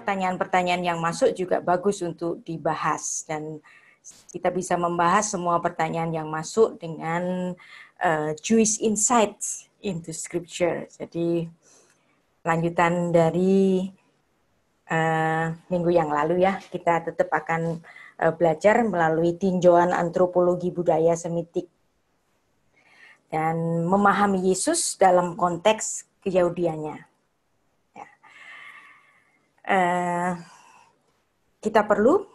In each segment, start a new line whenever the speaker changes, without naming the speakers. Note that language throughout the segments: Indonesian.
pertanyaan-pertanyaan yang masuk juga bagus untuk dibahas, dan kita bisa membahas semua pertanyaan yang masuk dengan Jewish insights into Scripture. Jadi lanjutan dari minggu yang lalu ya, kita tetap akan belajar melalui tinjauan antropologi budaya Semitik dan memahami Yesus dalam konteks keyahudiannya. Ya. Kita perlu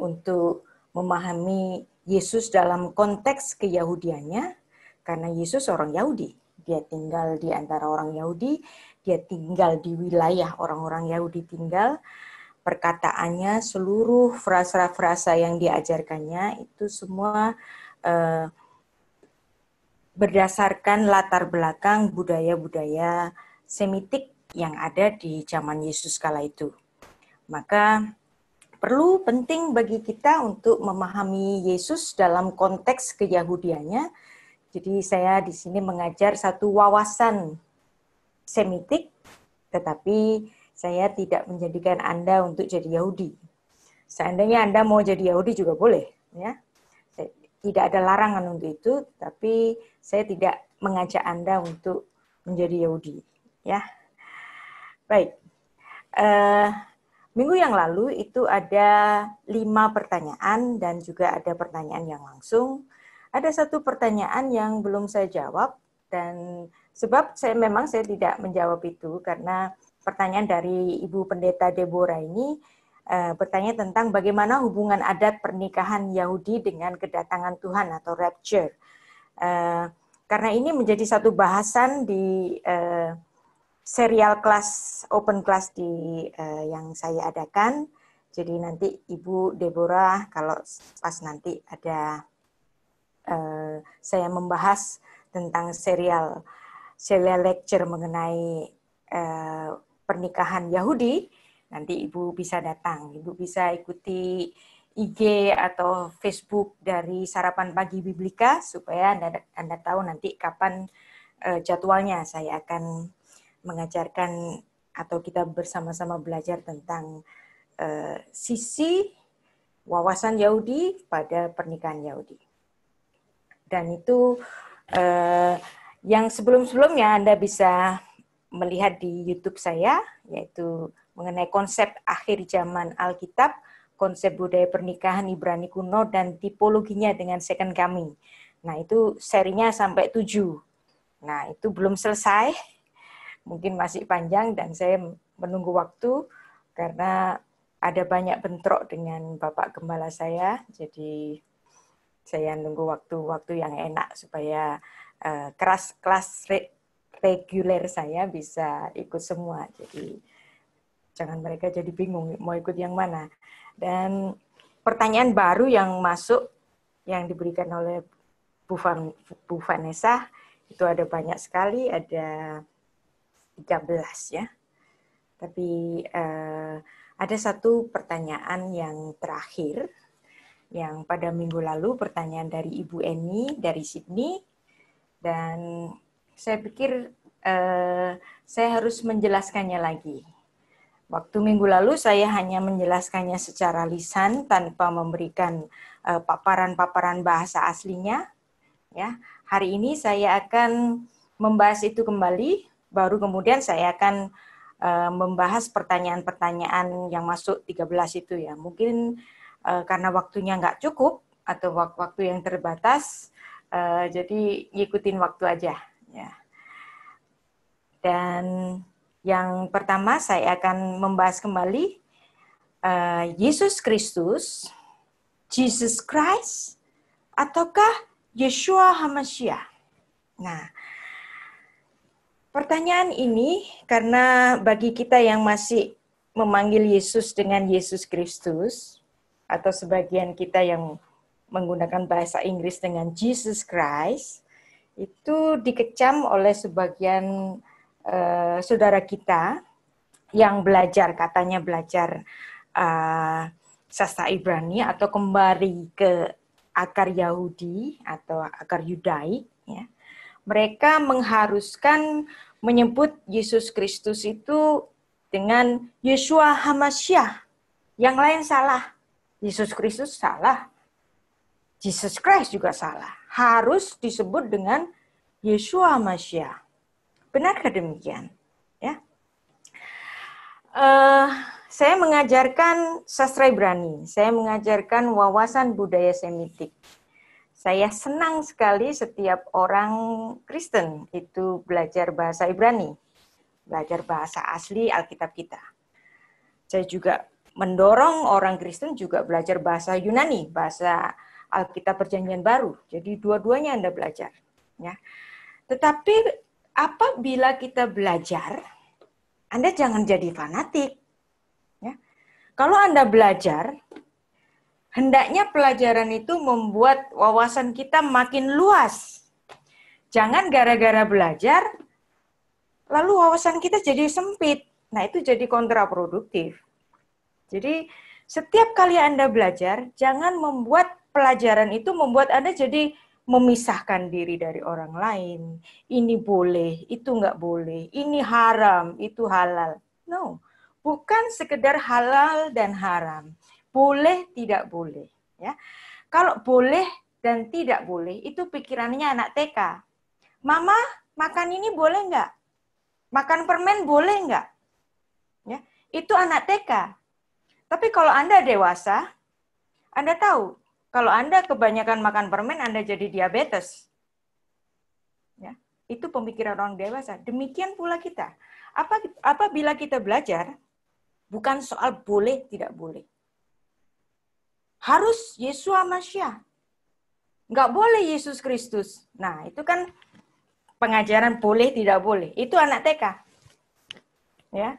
untuk memahami Yesus dalam konteks keyahudiannya, karena Yesus orang Yahudi. Dia tinggal di antara orang Yahudi, dia tinggal di wilayah orang-orang Yahudi tinggal. Perkataannya, seluruh frasa-frasa yang diajarkannya itu semua berdasarkan latar belakang budaya-budaya Semitik yang ada di zaman Yesus kala itu. Maka penting bagi kita untuk memahami Yesus dalam konteks keyahudiannya. Jadi saya di sini mengajar satu wawasan Semitik, tetapi saya tidak menjadikan Anda untuk jadi Yahudi. Seandainya Anda mau jadi Yahudi juga boleh, ya. Tidak ada larangan untuk itu, tapi saya tidak mengajak Anda untuk menjadi Yahudi, ya. Baik. Minggu yang lalu itu ada 5 pertanyaan dan juga ada pertanyaan yang langsung. Ada satu pertanyaan yang belum saya jawab, dan sebab saya tidak menjawab itu karena pertanyaan dari Ibu Pendeta Deborah ini bertanya tentang bagaimana hubungan adat pernikahan Yahudi dengan kedatangan Tuhan atau rapture. Karena ini menjadi satu bahasan di serial kelas, open class yang saya adakan. Jadi nanti Ibu Deborah kalau pas nanti ada saya membahas tentang serial lecture mengenai pernikahan Yahudi, nanti Ibu bisa datang. Ibu bisa ikuti IG atau Facebook dari Sarapan Pagi Biblika supaya Anda tahu nanti kapan jadwalnya saya akan mengajarkan atau kita bersama-sama belajar tentang sisi wawasan Yahudi pada pernikahan Yahudi. Dan itu yang sebelum-sebelumnya Anda bisa melihat di YouTube saya, yaitu mengenai konsep akhir zaman Alkitab, konsep budaya pernikahan Ibrani kuno, dan tipologinya dengan second coming. Nah, itu serinya sampai 7. Nah, itu belum selesai, mungkin masih panjang, dan saya menunggu waktu karena ada banyak bentrok dengan Bapak Gembala saya, jadi saya nunggu waktu-waktu yang enak supaya kelas reguler saya bisa ikut semua. Jadi jangan mereka jadi bingung mau ikut yang mana. Dan pertanyaan baru yang masuk yang diberikan oleh Bu Vanessa itu ada banyak sekali, ada 13 ya. Tapi ada satu pertanyaan yang terakhir yang pada minggu lalu, pertanyaan dari Ibu Eni dari Sydney, dan saya pikir saya harus menjelaskannya lagi. Waktu minggu lalu saya hanya menjelaskannya secara lisan tanpa memberikan paparan-paparan bahasa aslinya. Ya, hari ini saya akan membahas itu kembali, baru kemudian saya akan membahas pertanyaan-pertanyaan yang masuk 13 itu ya. Mungkin karena waktunya nggak cukup atau waktu yang terbatas, jadi ngikutin waktu aja. Ya. Dan yang pertama saya akan membahas kembali Yesus Kristus, Jesus Christ, ataukah Yeshua HaMashiach. Nah, pertanyaan ini karena bagi kita yang masih memanggil Yesus dengan Yesus Kristus, atau sebagian kita yang menggunakan bahasa Inggris dengan Jesus Christ, itu dikecam oleh sebagian saudara kita yang katanya belajar sastra Ibrani atau kembali ke akar Yahudi atau akar Yudaik. Ya. Mereka mengharuskan menyebut Yesus Kristus itu dengan Yeshua HaMashiach. Yang lain salah. Yesus Kristus salah. Jesus Christ juga salah. Harus disebut dengan Yeshua HaMashiach. Benarkah demikian? Ya. Saya mengajarkan sastra Ibrani. Saya mengajarkan wawasan budaya Semitik. Saya senang sekali setiap orang Kristen itu belajar bahasa Ibrani. Belajar bahasa asli Alkitab kita. Saya juga mendorong orang Kristen juga belajar bahasa Yunani, bahasa Alkitab Perjanjian Baru. Jadi dua-duanya Anda belajar. Ya. Tetapi apabila kita belajar, Anda jangan jadi fanatik. Ya. Kalau Anda belajar, hendaknya pelajaran itu membuat wawasan kita makin luas. Jangan gara-gara belajar, lalu wawasan kita jadi sempit. Nah, itu jadi kontraproduktif. Jadi, setiap kali Anda belajar, jangan membuat pelajaran itu membuat Anda jadi memisahkan diri dari orang lain. Ini boleh, itu nggak boleh. Ini haram, itu halal. No, bukan sekedar halal dan haram. Boleh, tidak boleh. Ya, kalau boleh dan tidak boleh, itu pikirannya anak TK. Mama, makan ini boleh nggak? Makan permen boleh nggak? Ya, itu anak TK. Tapi kalau Anda dewasa, Anda tahu, kalau Anda kebanyakan makan permen, Anda jadi diabetes. Ya, itu pemikiran orang dewasa. Demikian pula kita. Apabila kita belajar, bukan soal boleh, tidak boleh. Harus Yeshua HaMashiach. Nggak boleh Yesus Kristus. Nah, itu kan pengajaran boleh, tidak boleh. Itu anak TK. Ya.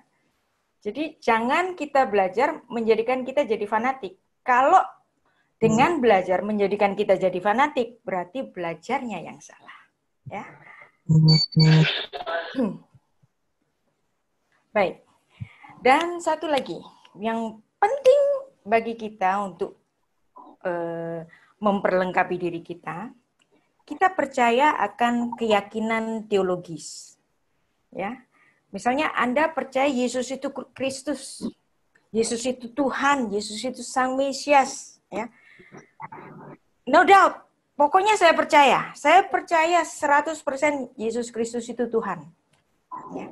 Jadi jangan kita belajar menjadikan kita jadi fanatik. Kalau dengan belajar menjadikan kita jadi fanatik, berarti belajarnya yang salah. Ya. Baik. Dan satu lagi, yang penting bagi kita untuk memperlengkapi diri kita percaya akan keyakinan teologis. Ya. Misalnya Anda percaya Yesus itu Kristus, Yesus itu Tuhan, Yesus itu Sang Mesias, ya. No doubt, pokoknya saya percaya 100% Yesus Kristus itu Tuhan. Ya.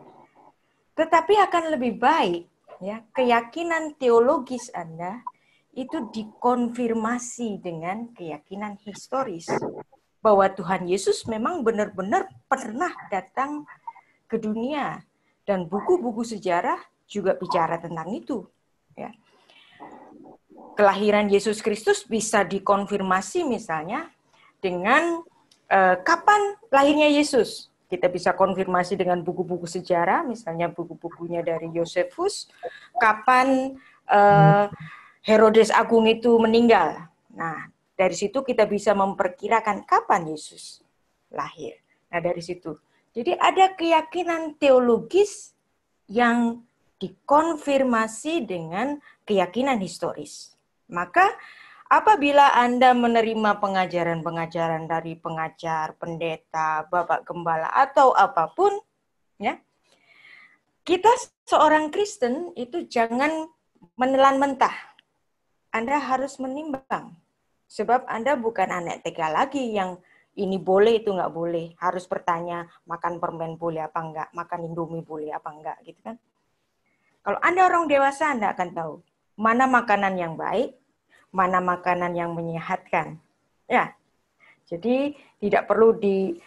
Tetapi akan lebih baik, ya, keyakinan teologis Anda itu dikonfirmasi dengan keyakinan historis bahwa Tuhan Yesus memang benar-benar pernah datang ke dunia. Dan buku-buku sejarah juga bicara tentang itu. Ya. Kelahiran Yesus Kristus bisa dikonfirmasi misalnya dengan kapan lahirnya Yesus. Kita bisa konfirmasi dengan buku-buku sejarah, misalnya buku-bukunya dari Yosefus, kapan Herodes Agung itu meninggal. Nah, dari situ kita bisa memperkirakan kapan Yesus lahir. Nah, dari situ. Jadi ada keyakinan teologis yang dikonfirmasi dengan keyakinan historis. Maka apabila Anda menerima pengajaran-pengajaran dari pengajar, pendeta, bapak gembala, atau apapun, ya, kita seorang Kristen itu jangan menelan mentah. Anda harus menimbang. Sebab Anda bukan anak TK lagi yang ini boleh, itu nggak boleh. Harus bertanya, makan permen boleh apa enggak, makan Indomie boleh apa enggak, gitu kan. Kalau Anda orang dewasa, Anda akan tahu mana makanan yang baik, mana makanan yang menyehatkan. Ya, jadi tidak perlu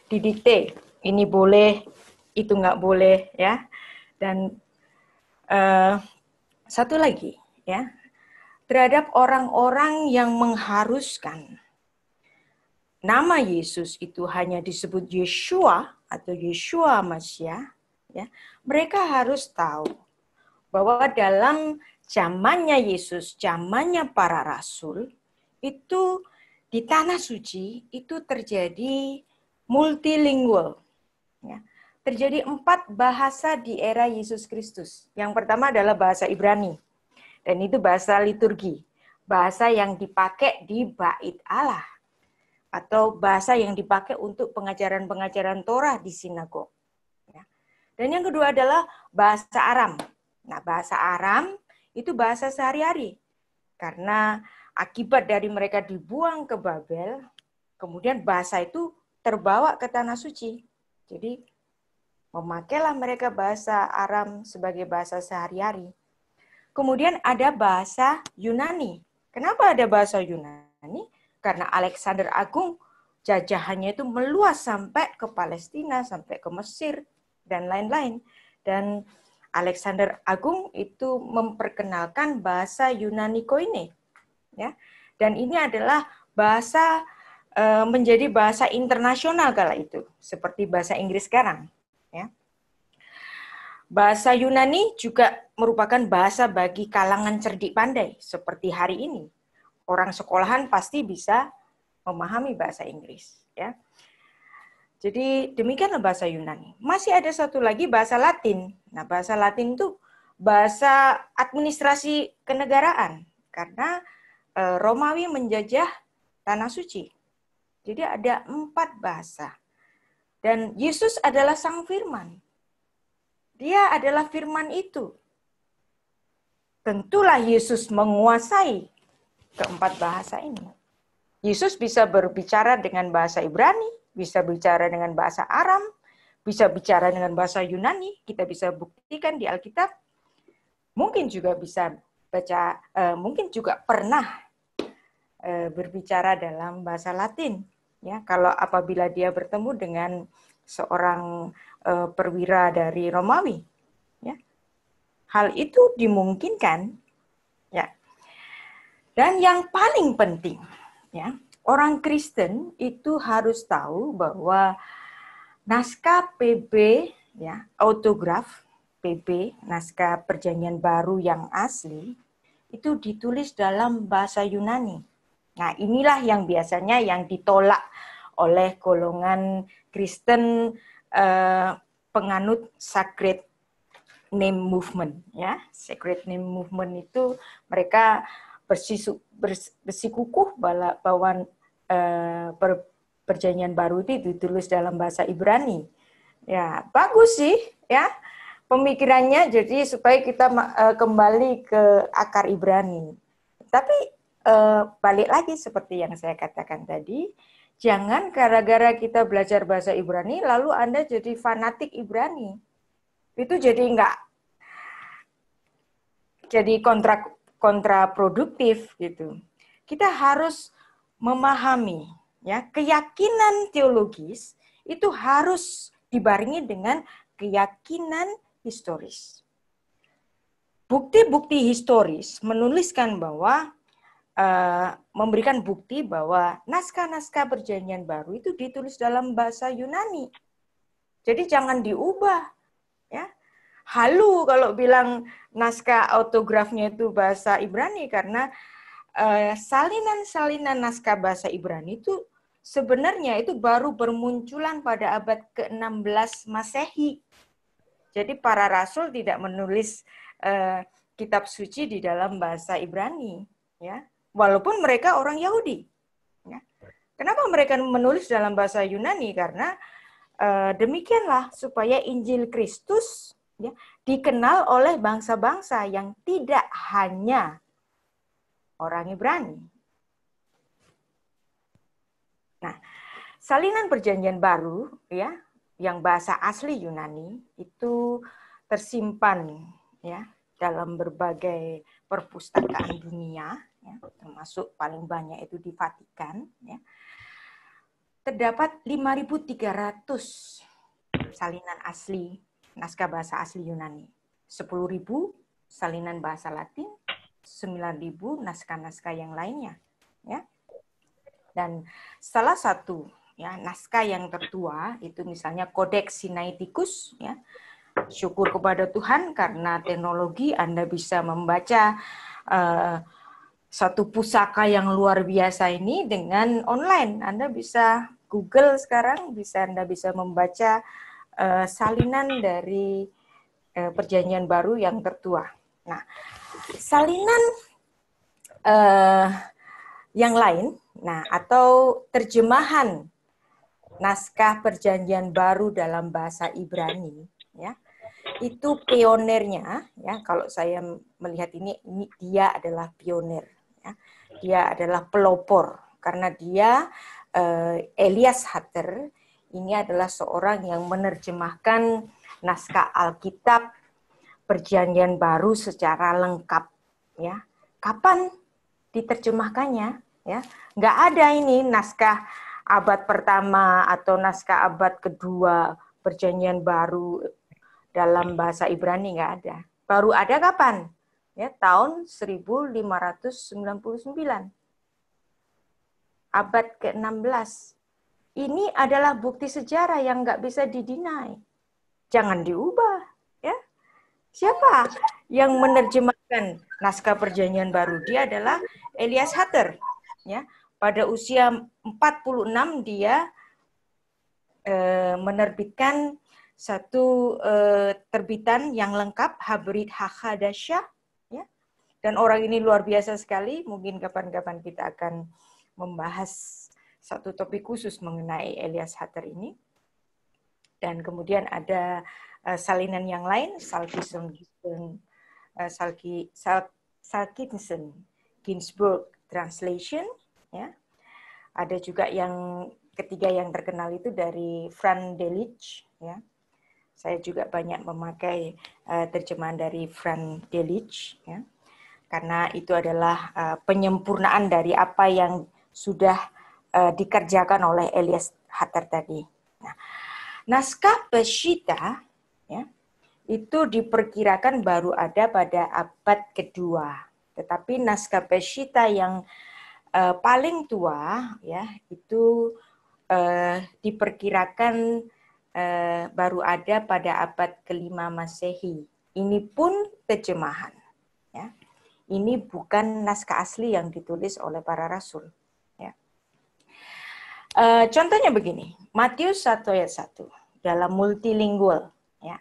didikte, ini boleh, itu nggak boleh, ya. Dan satu lagi, ya, terhadap orang-orang yang mengharuskan nama Yesus itu hanya disebut Yeshua atau Yeshua HaMashiach, ya, mereka harus tahu bahwa dalam zamannya Yesus, zamannya para rasul, itu di Tanah Suci itu terjadi multilingual. Ya. Terjadi 4 bahasa di era Yesus Kristus. Yang pertama adalah bahasa Ibrani, dan itu bahasa liturgi, bahasa yang dipakai di Bait Allah, atau bahasa yang dipakai untuk pengajaran-pengajaran Torah di sinagog. Dan yang kedua adalah bahasa Aram. Nah, bahasa Aram itu bahasa sehari-hari. Karena akibat dari mereka dibuang ke Babel, kemudian bahasa itu terbawa ke Tanah Suci. Jadi memakailah mereka bahasa Aram sebagai bahasa sehari-hari. Kemudian ada bahasa Yunani. Kenapa ada bahasa Yunani? Karena Alexander Agung jajahannya itu meluas sampai ke Palestina, sampai ke Mesir, dan lain-lain. Dan Alexander Agung itu memperkenalkan bahasa Yunani Koine. Ya. Dan ini adalah bahasa menjadi bahasa internasional kala itu, seperti bahasa Inggris sekarang. Ya. Bahasa Yunani juga merupakan bahasa bagi kalangan cerdik pandai, seperti hari ini. Orang sekolahan pasti bisa memahami bahasa Inggris. Ya. Jadi demikianlah bahasa Yunani. Masih ada satu lagi bahasa Latin. Nah, bahasa Latin itu bahasa administrasi kenegaraan, karena Romawi menjajah Tanah Suci. Jadi ada 4 bahasa. Dan Yesus adalah Sang Firman. Dia adalah firman itu. Tentulah Yesus menguasai keempat bahasa ini. Yesus bisa berbicara dengan bahasa Ibrani, bisa bicara dengan bahasa Aram, bisa bicara dengan bahasa Yunani. Kita bisa buktikan di Alkitab. Mungkin juga bisa baca, mungkin juga pernah berbicara dalam bahasa Latin. Ya, kalau apabila dia bertemu dengan seorang perwira dari Romawi, ya, hal itu dimungkinkan, ya. Dan yang paling penting, ya, orang Kristen itu harus tahu bahwa naskah PB, ya, autograf PB, naskah Perjanjian Baru yang asli, itu ditulis dalam bahasa Yunani. Nah, inilah yang biasanya yang ditolak oleh golongan Kristen penganut Sacred Name Movement. Ya, Sacred Name Movement itu mereka bersikukuh bahwa Perjanjian Baru itu ditulis dalam bahasa Ibrani. Ya, bagus sih, ya pemikirannya. Jadi supaya kita kembali ke akar Ibrani. Tapi balik lagi seperti yang saya katakan tadi, jangan gara-gara kita belajar bahasa Ibrani lalu Anda jadi fanatik Ibrani. Itu jadi kontraproduktif gitu. Kita harus memahami, ya, keyakinan teologis itu harus dibarengi dengan keyakinan historis. Bukti-bukti historis menuliskan bahwa memberikan bukti bahwa naskah-naskah Perjanjian Baru itu ditulis dalam bahasa Yunani. Jadi jangan diubah, ya. Halu kalau bilang naskah autografnya itu bahasa Ibrani, karena salinan-salinan naskah bahasa Ibrani itu sebenarnya itu baru bermunculan pada abad ke-16 Masehi. Jadi para rasul tidak menulis kitab suci di dalam bahasa Ibrani, ya. Walaupun mereka orang Yahudi. Ya. Kenapa mereka menulis dalam bahasa Yunani? Karena demikianlah supaya Injil Kristus, ya, dikenal oleh bangsa-bangsa yang tidak hanya orang Ibrani. Nah, salinan Perjanjian Baru, ya, yang bahasa asli Yunani itu tersimpan, ya, dalam berbagai perpustakaan dunia, ya, termasuk paling banyak itu di Vatikan, ya. Terdapat 5.300 salinan asli naskah bahasa asli Yunani, 10.000 salinan bahasa Latin, 9.000 naskah-naskah yang lainnya, ya. Dan salah satu, ya, naskah yang tertua itu misalnya Codex Sinaiticus, ya. Syukur kepada Tuhan karena teknologi Anda bisa membaca satu pusaka yang luar biasa ini dengan online. Anda bisa Google sekarang, Anda bisa membaca salinan dari Perjanjian Baru yang tertua. Nah, salinan yang lain, nah, atau terjemahan naskah Perjanjian Baru dalam bahasa Ibrani, ya, itu pionernya, ya. Kalau saya melihat ini dia adalah pionir, ya. Dia adalah pelopor karena dia Elias Hatter ini adalah seorang yang menerjemahkan naskah Alkitab Perjanjian Baru secara lengkap, ya. Kapan diterjemahkannya? Ya, nggak ada ini naskah abad pertama atau naskah abad kedua Perjanjian Baru dalam bahasa Ibrani, nggak ada. Baru ada kapan? Ya, tahun 1599. Abad ke-16. Ini adalah bukti sejarah yang nggak bisa didinai. Jangan diubah. Ya. Siapa yang menerjemahkan naskah Perjanjian Baru? Dia adalah Elias Hatter. Ya. Pada usia 46 dia menerbitkan satu terbitan yang lengkap, Habrit HaChadashah, ya. Dan orang ini luar biasa sekali. Mungkin kapan-kapan kita akan membahas satu topik khusus mengenai Elias Hatter ini. Dan kemudian ada salinan yang lain, Salkinson Ginsburg Translation, ya. Ada juga yang ketiga yang terkenal itu dari Franz Delitzsch, ya. Saya juga banyak memakai terjemahan dari Franz Delitzsch, ya. Karena itu adalah penyempurnaan dari apa yang sudah dikerjakan oleh Elias Hatter tadi. Nah, naskah Peshitta, ya, itu diperkirakan baru ada pada abad kedua. Tetapi naskah Peshitta yang paling tua, ya, itu diperkirakan baru ada pada abad ke-5 Masehi. Ini pun terjemahan, ya. Ini bukan naskah asli yang ditulis oleh para rasul. Ya. Contohnya begini, Matius 1 ayat 1 dalam multilingual. Ya.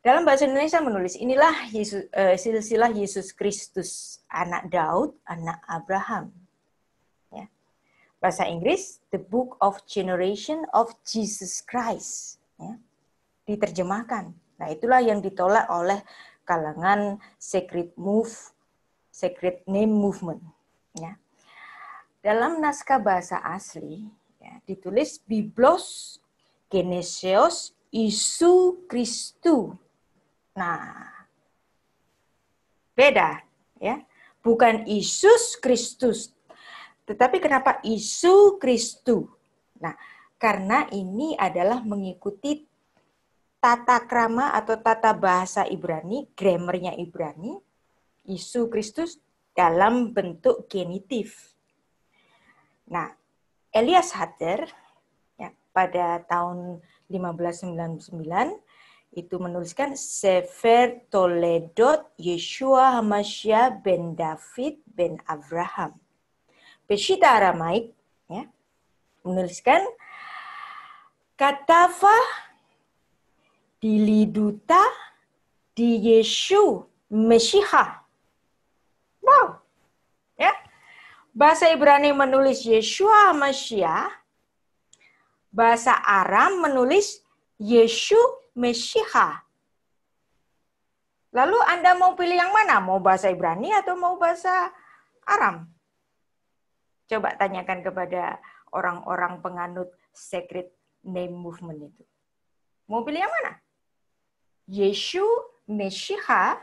Dalam bahasa Indonesia menulis, inilah silsilah Yesus Kristus, anak Daud, anak Abraham. Ya. Bahasa Inggris, The Book of Generation of Jesus Christ. Ya. Diterjemahkan. Nah, itulah yang ditolak oleh kalangan Sacred Name Movement. Ya. Dalam naskah bahasa asli, ya, ditulis Biblos Geneseos Isu Kristu. Nah, beda, ya. Bukan Yesus Kristus, tetapi kenapa Isu Kristu? Nah, karena ini adalah mengikuti tata krama atau tata bahasa Ibrani, grammarnya Ibrani, Isu Kristus dalam bentuk genitif. Nah, Elias Hatter, ya, pada tahun 1599 itu menuliskan Sefer Toledot Yeshua Hamashiach ben David ben Abraham. Peshitta Aramaik, ya, menuliskan Katava Diliduta di Yeshu Meshiha. Wow. Ya. Bahasa Ibrani menulis Yeshua Mashiach. Bahasa Aram menulis Yeshu Meshiha. Lalu Anda mau pilih yang mana? Mau bahasa Ibrani atau mau bahasa Aram? Coba tanyakan kepada orang-orang penganut Sacred Name Movement itu. Mau pilih yang mana? Yeshu Meshiha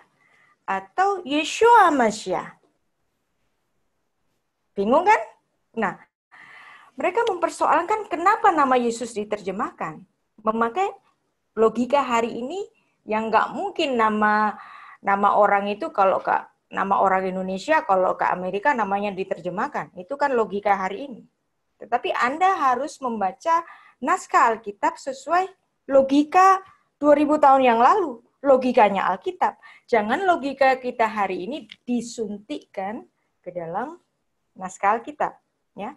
atau Yeshua Mashiach? Bingung kan? Nah, mereka mempersoalkan kenapa nama Yesus diterjemahkan. Memakai logika hari ini yang nggak mungkin nama orang itu kalau ke nama orang Indonesia, kalau ke Amerika namanya diterjemahkan. Itu kan logika hari ini. Tetapi Anda harus membaca naskah Alkitab sesuai logika 2000 tahun yang lalu. Logikanya Alkitab. Jangan logika kita hari ini disuntikkan ke dalam naskah Alkitab, ya.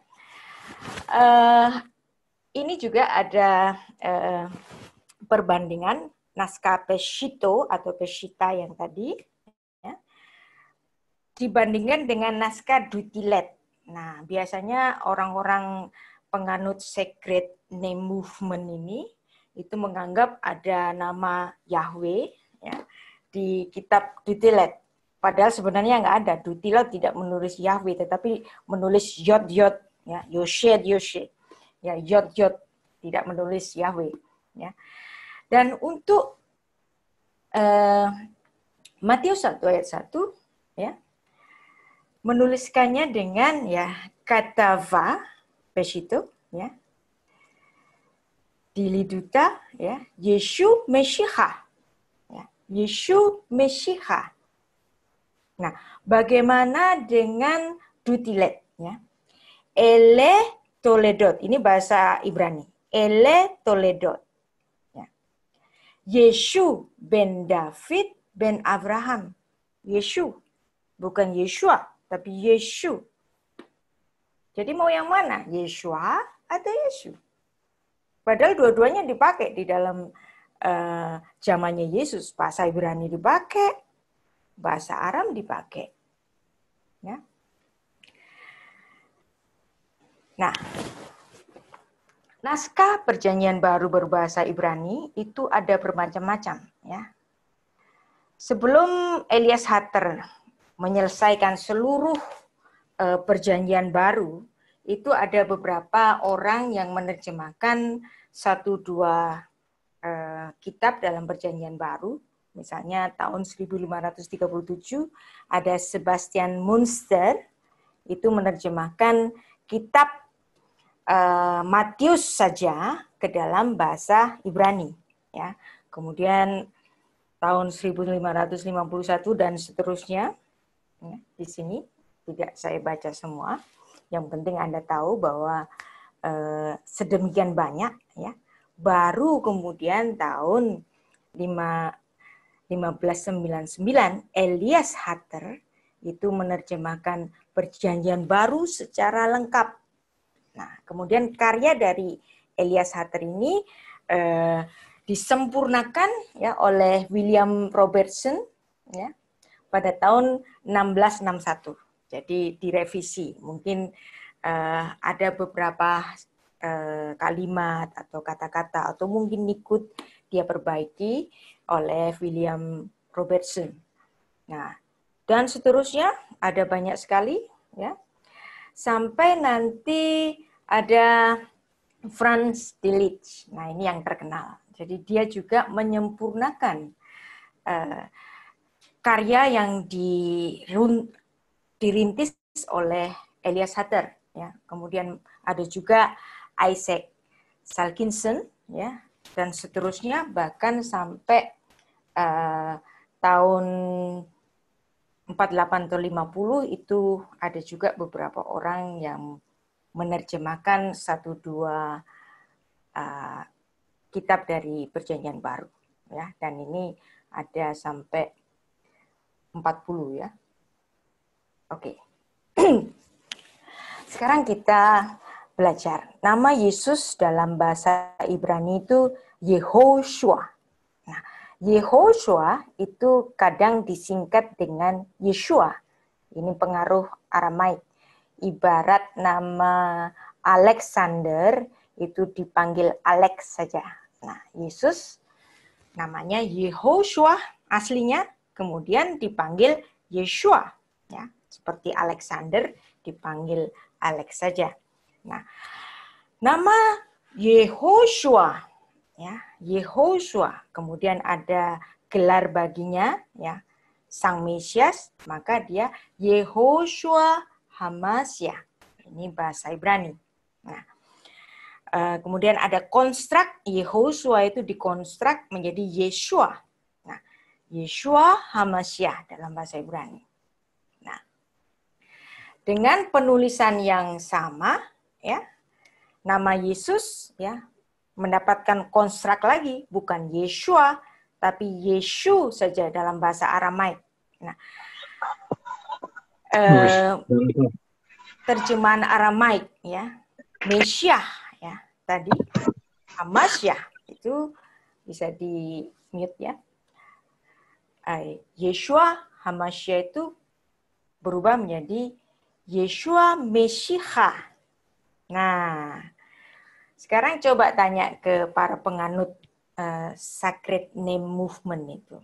Ini juga ada perbandingan naskah Peshitta atau Peshitta yang tadi, ya, dibandingkan dengan naskah Dutilet. Nah, biasanya orang-orang penganut Sacred Name Movement ini itu menganggap ada nama Yahweh ya, di kitab Dutilet. Padahal sebenarnya nggak ada. Dutilet tidak menulis Yahweh, tetapi menulis Yod-Yod, ya, Yoshed, Yoshed, ya, Yod-Yod, tidak menulis Yahweh. Ya. Dan untuk Matius 1 ayat 1, ya, menuliskannya dengan ya kata va, pesito, ya, diliduta, ya, Yeshu Meshiha, ya, Yeshu Meshiha. Nah, bagaimana dengan Dutilet? Ya? Ele Toledot, ini bahasa Ibrani. Ele Toledot. Ya. Yeshu ben David ben Abraham. Yeshu, bukan Yeshua, tapi Yeshu. Jadi mau yang mana? Yeshua atau Yeshu? Padahal dua-duanya dipakai di dalam zamannya Yesus. Bahasa Ibrani dipakai, bahasa Aram dipakai. Ya. Nah, naskah Perjanjian Baru berbahasa Ibrani itu ada bermacam-macam. Ya. Sebelum Elias Hatter menyelesaikan seluruh Perjanjian Baru, itu ada beberapa orang yang menerjemahkan 1-2 kitab dalam Perjanjian Baru. Misalnya tahun 1537 ada Sebastian Munster, itu menerjemahkan kitab Matius saja ke dalam bahasa Ibrani. Ya. Kemudian tahun 1551 dan seterusnya, ya, di sini tidak saya baca semua. Yang penting Anda tahu bahwa sedemikian banyak, ya. Baru kemudian tahun 1599 Elias Hatter itu menerjemahkan Perjanjian Baru secara lengkap. Nah, kemudian karya dari Elias Hatter ini disempurnakan ya oleh William Robertson ya pada tahun 1661. Jadi direvisi. Mungkin ada beberapa kalimat atau kata-kata atau mungkin ikut dia perbaiki oleh William Robertson. Nah, dan seterusnya ada banyak sekali ya. Sampai nanti ada Franz Delitzsch. Nah, ini yang terkenal. Jadi dia juga menyempurnakan karya yang dirintis oleh Elias Hatter. Ya. Kemudian ada juga Isaac Salkinson, ya, dan seterusnya bahkan sampai tahun 48 atau 50 itu ada juga beberapa orang yang menerjemahkan 1-2 kitab dari Perjanjian Baru, ya, dan ini ada sampai 40 ya. Oke. Sekarang kita belajar. Nama Yesus dalam bahasa Ibrani itu Yehoshua. Nah, Yehoshua itu kadang disingkat dengan Yeshua. Ini pengaruh Aramaik. Ibarat nama Alexander itu dipanggil Alex saja. Nah, Yesus namanya Yehoshua aslinya, kemudian dipanggil Yeshua. Ya, seperti Alexander dipanggil Alex saja. Nah, nama Yehoshua, ya, Yehoshua, kemudian ada gelar baginya, ya, Sang Mesias, maka dia Yehoshua Hamasya. Ini bahasa Ibrani. Nah, kemudian ada konstruk, Yehoshua itu dikonstruk menjadi Yeshua. Nah, Yeshua Hamasya dalam bahasa Ibrani. Nah, dengan penulisan yang sama, ya, nama Yesus ya mendapatkan konstruk lagi, bukan Yeshua, tapi Yeshu saja dalam bahasa Aramaik. Nah, terjemahan Aramaik ya, Mesiah ya tadi, Hamasya itu bisa di mute ya. Yeshua Hamasya itu berubah menjadi Yeshua Meshiha. Nah, Sekarang coba tanya ke para penganut Sacred Name Movement itu.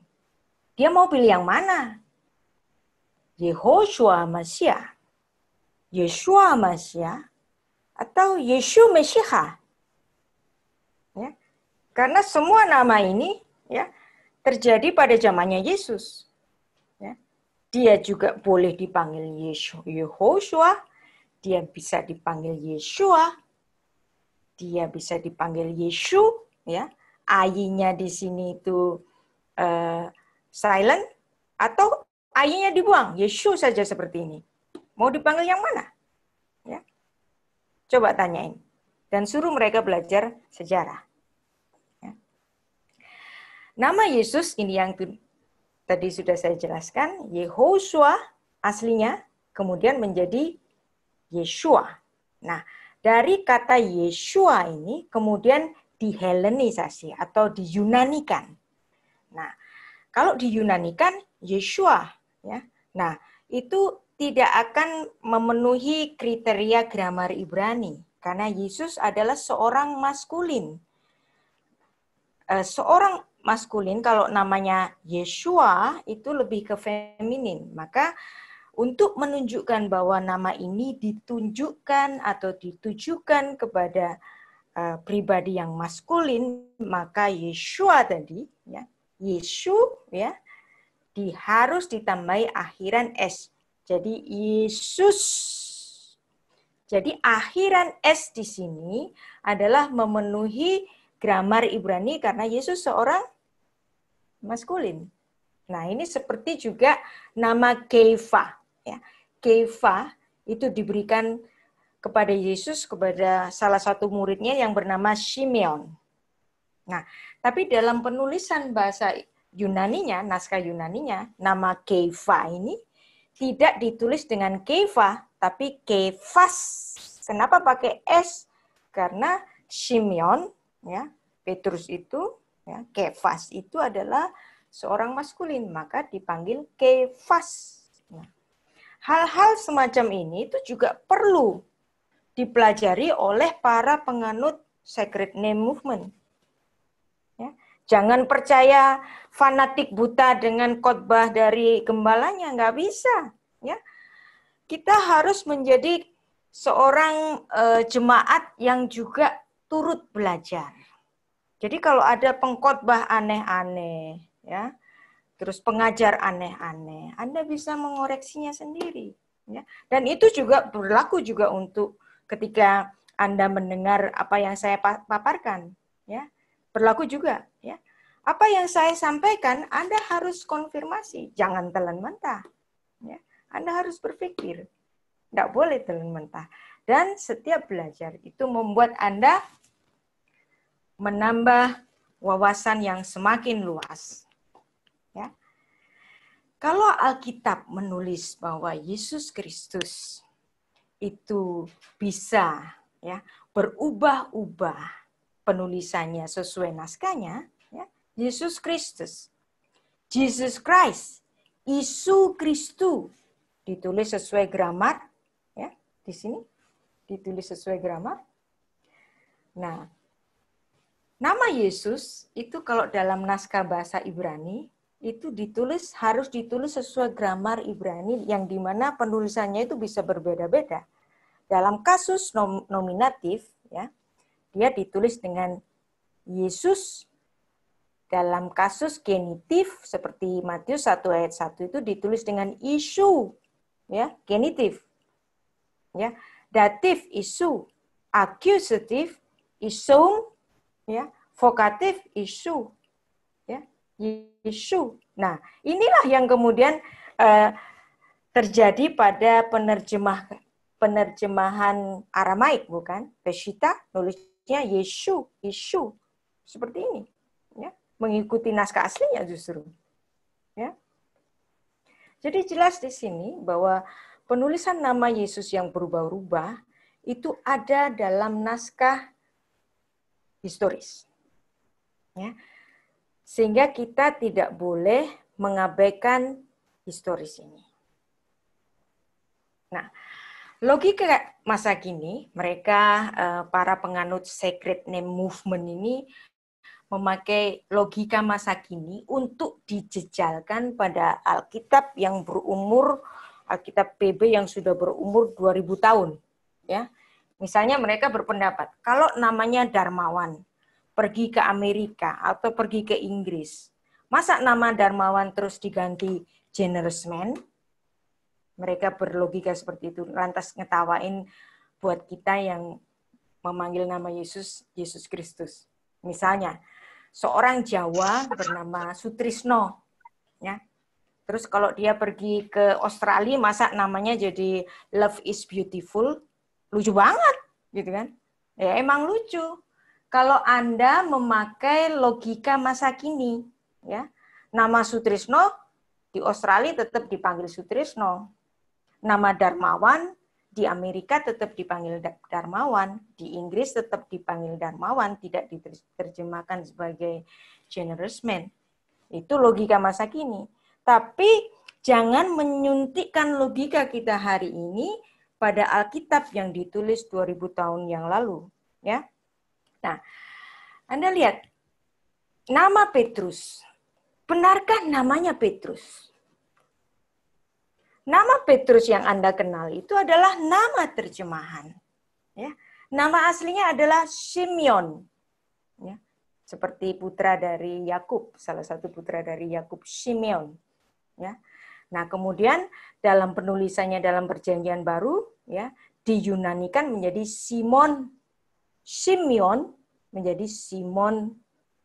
Dia mau pilih yang mana? Yehoshua Mashiach, Yeshua Mashiach, atau Yeshu Meshiha? Ya. Karena semua nama ini ya terjadi pada zamannya Yesus. Ya. Dia juga boleh dipanggil Yehoshua, dia bisa dipanggil Yeshua, dia bisa dipanggil Yeshu, ya. I-nya di sini itu silent, atau I-nya dibuang, Yeshu saja seperti ini. Mau dipanggil yang mana? Ya. Coba tanyain. Dan suruh mereka belajar sejarah. Ya. Nama Yesus ini yang tadi sudah saya jelaskan, Yehoshua aslinya, kemudian menjadi Yeshua. Nah, dari kata Yeshua ini kemudian dihelenisasi atau diyunanikan. Nah, kalau diyunanikan Yeshua, ya. Nah, itu tidak akan memenuhi kriteria grammar Ibrani karena Yesus adalah seorang maskulin. Seorang maskulin kalau namanya Yeshua itu lebih ke feminin. Maka untuk menunjukkan bahwa nama ini ditunjukkan atau ditujukan kepada pribadi yang maskulin, maka Yeshua tadi, ya, Yeshu, ya, harus ditambahi akhiran S. Jadi Yesus. Jadi akhiran S di sini adalah memenuhi grammar Ibrani karena Yesus seorang maskulin. Nah, ini seperti juga nama Kefa. Ya. Kefa itu diberikan kepada Yesus, kepada salah satu muridnya yang bernama Simeon. Nah, tapi dalam penulisan bahasa Yunaninya, naskah Yunaninya, nama Kefa ini tidak ditulis dengan Kefa, tapi Kefas. Kenapa pakai S? Karena Simeon, ya, Petrus itu, ya, Kefas itu adalah seorang maskulin, maka dipanggil Kefas. Nah, hal-hal semacam ini itu juga perlu dipelajari oleh para penganut Sacred Name Movement. Ya. Jangan percaya fanatik buta dengan khotbah dari gembalanya, nggak bisa. Ya. Kita harus menjadi seorang jemaat yang juga turut belajar. Jadi kalau ada pengkhotbah aneh-aneh, ya, terus pengajar aneh-aneh, Anda bisa mengoreksinya sendiri. Ya. Dan itu juga berlaku juga untuk ketika Anda mendengar apa yang saya paparkan. Ya. Berlaku juga. Ya. Apa yang saya sampaikan, Anda harus konfirmasi. Jangan telan mentah. Ya. Anda harus berpikir. Tidak boleh telan mentah. Dan setiap belajar itu membuat Anda menambah wawasan yang semakin luas. Ya. Kalau Alkitab menulis bahwa Yesus Kristus itu bisa, ya, berubah-ubah penulisannya sesuai naskahnya, ya, Yesus Kristus, Jesus Christ, Isu Kristu ditulis sesuai grammar, ya, di sini ditulis sesuai grammar. Nah, nama Yesus itu kalau dalam naskah bahasa Ibrani itu harus ditulis sesuai grammar Ibrani yang dimana penulisannya itu bisa berbeda-beda. Dalam kasus nominatif, ya, dia ditulis dengan Yesus. Dalam kasus genitif seperti Matius 1 ayat 1 itu ditulis dengan isu, ya, genitif. Ya, datif isu, akusatif isum, ya, vokatif isu. Yesu. Nah, inilah yang kemudian terjadi pada penerjemahan Aramaik, bukan? Pesita nulisnya Yesu, Yesu. Seperti ini, ya. Mengikuti naskah aslinya justru. Ya. Jadi jelas di sini bahwa penulisan nama Yesus yang berubah-ubah itu ada dalam naskah historis. Ya. Sehingga kita tidak boleh mengabaikan historis ini. Nah, logika masa kini, mereka para penganut Sacred Name Movement ini memakai logika masa kini untuk dijejalkan pada Alkitab yang berumur, Alkitab PB yang sudah berumur 2000 tahun. Ya, misalnya mereka berpendapat, kalau namanya Darmawan, pergi ke Amerika atau pergi ke Inggris, masa nama Darmawan terus diganti Generous Man? Mereka berlogika seperti itu, lantas ngetawain buat kita yang memanggil nama Yesus, Yesus Kristus. Misalnya, seorang Jawa bernama Sutrisno, ya. Terus kalau dia pergi ke Australia, masa namanya jadi Love is Beautiful, lucu banget, gitu kan? Ya emang lucu. Kalau Anda memakai logika masa kini, ya, nama Sutrisno di Australia tetap dipanggil Sutrisno, nama Darmawan di Amerika tetap dipanggil Darmawan, di Inggris tetap dipanggil Darmawan, tidak diterjemahkan sebagai Generous Man. Itu logika masa kini. Tapi jangan menyuntikkan logika kita hari ini pada Alkitab yang ditulis 2000 tahun yang lalu, ya. Nah, Anda lihat nama Petrus. Benarkah namanya Petrus? Nama Petrus yang Anda kenal itu adalah nama terjemahan. Ya. Nama aslinya adalah Simeon. Ya. Seperti putra dari Yakub, salah satu putra dari Yakub, Simeon. Ya. Nah, kemudian dalam penulisannya dalam Perjanjian Baru, ya, diyunanikan menjadi Simon. Simeon menjadi Simon.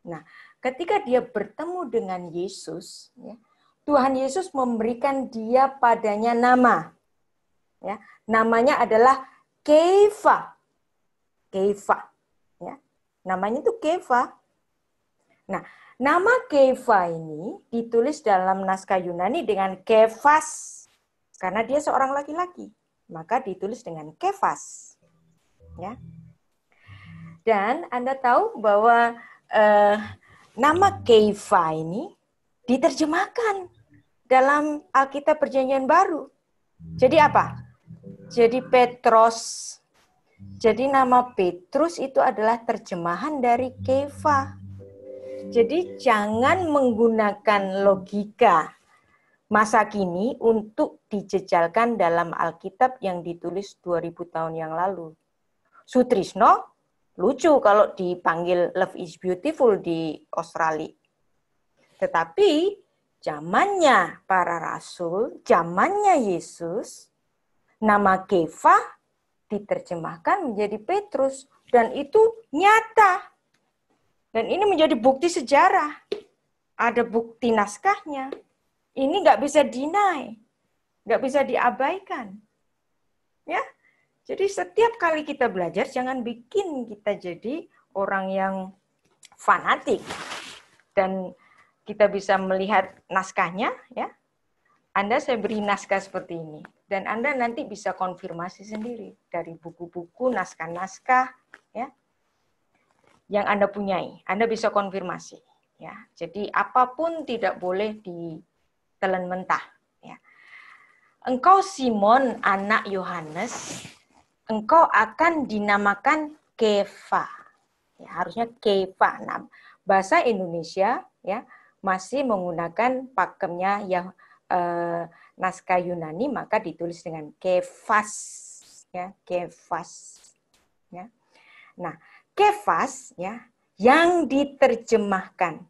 Nah, ketika dia bertemu dengan Yesus, ya, Tuhan Yesus memberikan dia padanya nama. Ya, namanya adalah Kefa. Kefa. Ya, namanya itu Kefa. Nah, nama Kefa ini ditulis dalam naskah Yunani dengan Kefas. Karena dia seorang laki-laki. Maka ditulis dengan Kefas. Ya. Dan Anda tahu bahwa nama Kefa ini diterjemahkan dalam Alkitab Perjanjian Baru. Jadi apa? Jadi Petros. Jadi nama Petrus itu adalah terjemahan dari Kefa. Jadi jangan menggunakan logika masa kini untuk dijejalkan dalam Alkitab yang ditulis 2000 tahun yang lalu. Sutrisno lucu kalau dipanggil Love is Beautiful di Australia. Tetapi zamannya para rasul, zamannya Yesus, nama Kefa diterjemahkan menjadi Petrus. Dan itu nyata. Dan ini menjadi bukti sejarah. Ada bukti naskahnya. Ini nggak bisa deny. Nggak bisa diabaikan. Ya, jadi setiap kali kita belajar, jangan bikin kita jadi orang yang fanatik. Dan kita bisa melihat naskahnya, ya. Anda saya beri naskah seperti ini, dan Anda nanti bisa konfirmasi sendiri dari buku-buku, naskah-naskah, ya, yang Anda punyai. Anda bisa konfirmasi, ya. Jadi apapun tidak boleh ditelan mentah, ya. Engkau Simon, anak Yohanes, engkau akan dinamakan Kefa. Ya, harusnya Kefa. Nah, bahasa Indonesia, ya, masih menggunakan pakemnya yang naskah Yunani, maka ditulis dengan Kefas, ya, Kefas, ya. Nah, Kefas, ya, yang diterjemahkan,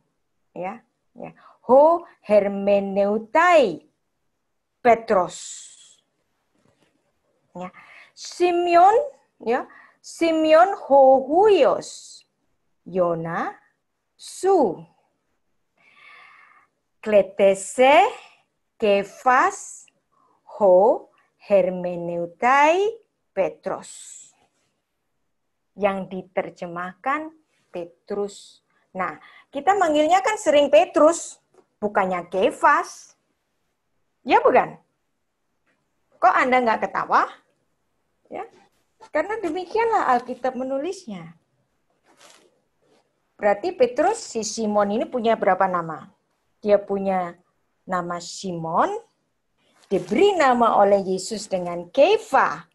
ya, ho hermeneutai Petros, ya, Simeon, ya, Simeon ho huios, Yona su, Kletese Kefas ho hermeneutai Petros. Yang diterjemahkan Petrus. Nah, kita manggilnya kan sering Petrus, bukannya Kefas. Ya bukan? Kok Anda nggak ketawa? Ya, karena demikianlah Alkitab menulisnya. Berarti Petrus, si Simon ini punya berapa nama? Dia punya nama Simon, diberi nama oleh Yesus dengan Kefa,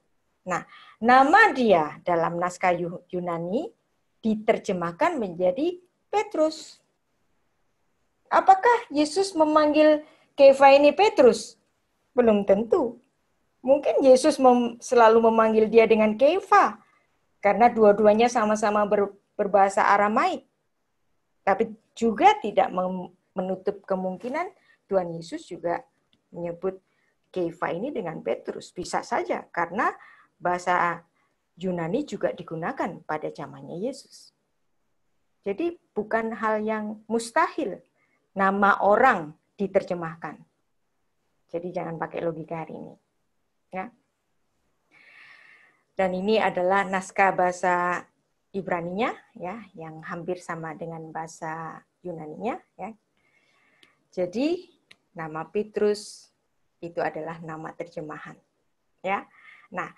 Nah, nama dia dalam naskah Yunani diterjemahkan menjadi Petrus. Apakah Yesus memanggil Kefa ini Petrus? Belum tentu. Mungkin Yesus selalu memanggil dia dengan Kefa, karena dua-duanya sama-sama berbahasa Aramaik. Tapi juga tidak menutup kemungkinan Tuhan Yesus juga menyebut Kefa ini dengan Petrus. Bisa saja, karena bahasa Yunani juga digunakan pada zamannya Yesus. Jadi bukan hal yang mustahil nama orang diterjemahkan. Jadi jangan pakai logika hari ini. Ya. Dan ini adalah naskah bahasa Ibraninya, ya, yang hampir sama dengan bahasa Yunaninya. Ya. Jadi nama Petrus itu adalah nama terjemahan. Ya. Nah,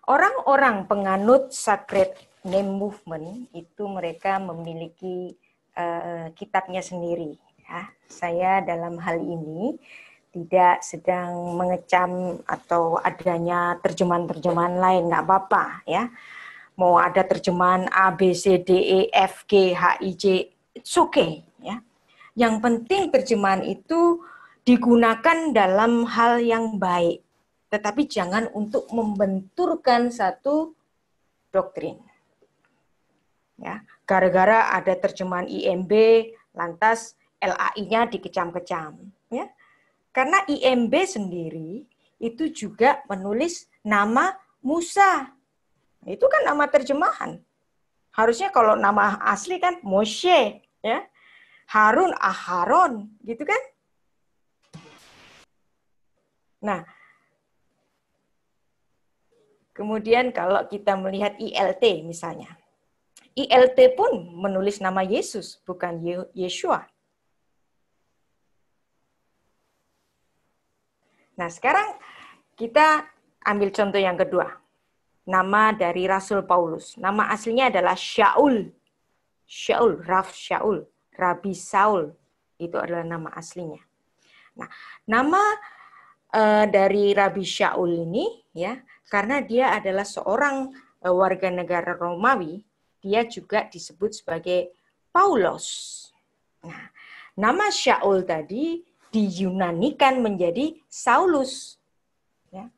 orang-orang penganut Sacred Name Movement itu mereka memiliki kitabnya sendiri. Ya. Saya dalam hal ini tidak sedang mengecam atau adanya terjemahan-terjemahan lain, nggak apa-apa ya. Mau ada terjemahan A, B, C, D, E, F, G, H, I, J, it's okay ya. Yang penting terjemahan itu digunakan dalam hal yang baik, tetapi jangan untuk membenturkan satu doktrin. Ya, gara-gara ada terjemahan IMB, lantas LAI-nya dikecam-kecam. Ya, karena IMB sendiri itu juga menulis nama Musa. Itu kan nama terjemahan. Harusnya kalau nama asli kan Moshe, ya. Harun, Aharon, gitu kan? Nah, kemudian kalau kita melihat ILT misalnya. ILT pun menulis nama Yesus, bukan Yeshua. Nah, sekarang kita ambil contoh yang kedua. Nama dari Rasul Paulus. Nama aslinya adalah Shaul. Shaul, Rabi Saul. Itu adalah nama aslinya. Nah, nama dari Rabi Shaul ini, ya, karena dia adalah seorang warga negara Romawi, dia juga disebut sebagai Paulos. Nah, nama Shaul tadi diyunanikan menjadi Saulus. Ya.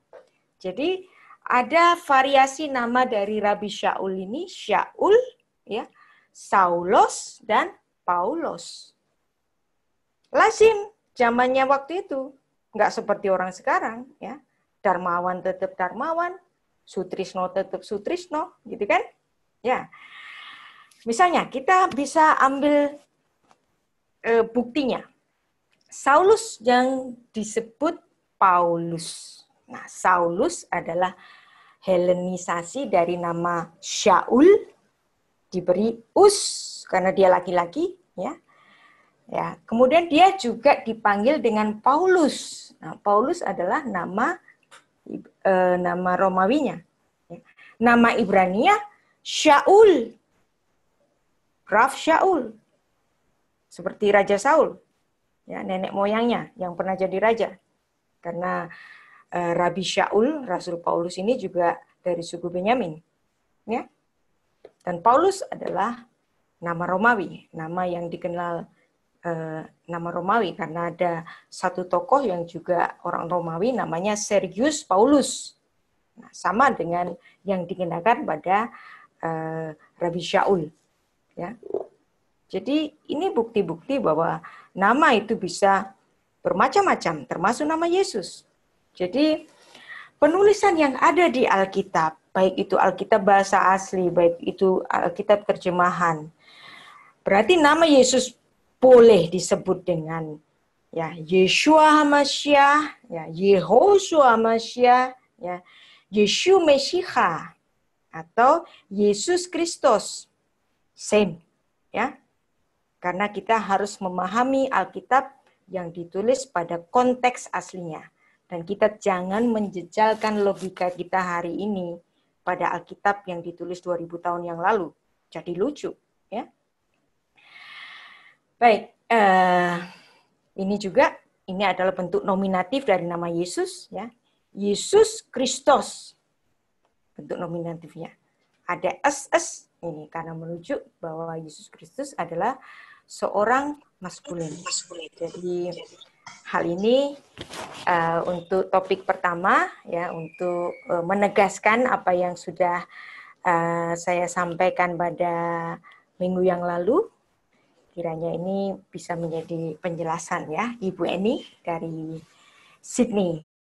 Jadi ada variasi nama dari Rabi Shaul ini, Shaul, ya, Saulos, dan Paulos. Lazim zamannya waktu itu, nggak seperti orang sekarang, ya. Darmawan tetap Darmawan, Sutrisno tetap Sutrisno, gitu kan? Ya. Misalnya kita bisa ambil buktinya. Saulus yang disebut Paulus. Nah, Saulus adalah helenisasi dari nama Shaul, diberi us karena dia laki-laki, ya. Ya, kemudian dia juga dipanggil dengan Paulus. Nah, Paulus adalah nama Romawinya. Nama Ibrania Shaul, Rav Shaul, seperti Raja Saul, ya, nenek moyangnya yang pernah jadi raja. Karena Rabi Shaul, Rasul Paulus ini juga dari suku Benyamin, ya. Dan Paulus adalah nama Romawi, nama yang dikenal nama Romawi karena ada satu tokoh yang juga orang Romawi namanya Sergius Paulus. Nah, sama dengan yang dikenakan pada Rabi Shaul, ya. Jadi ini bukti-bukti bahwa nama itu bisa bermacam-macam, termasuk nama Yesus. Jadi penulisan yang ada di Alkitab, baik itu Alkitab bahasa asli, baik itu Alkitab terjemahan, berarti nama Yesus boleh disebut dengan ya Yeshua HaMashiach, ya Yehoshua HaMashiach, ya Yeshu Meshicha, atau Yesus Kristus. Same, ya. Karena kita harus memahami Alkitab yang ditulis pada konteks aslinya. Dan kita jangan menjejalkan logika kita hari ini pada Alkitab yang ditulis 2000 tahun yang lalu. Jadi lucu, ya. Baik, ini adalah bentuk nominatif dari nama Yesus, ya. Yesus Kristus. bentuk nominatifnya. Ada es ini karena menunjuk bahwa Yesus Kristus adalah seorang maskulin. Jadi hal ini untuk topik pertama ya, untuk menegaskan apa yang sudah saya sampaikan pada minggu yang lalu. Kiranya ini bisa menjadi penjelasan ya, Ibu Eni dari Sydney.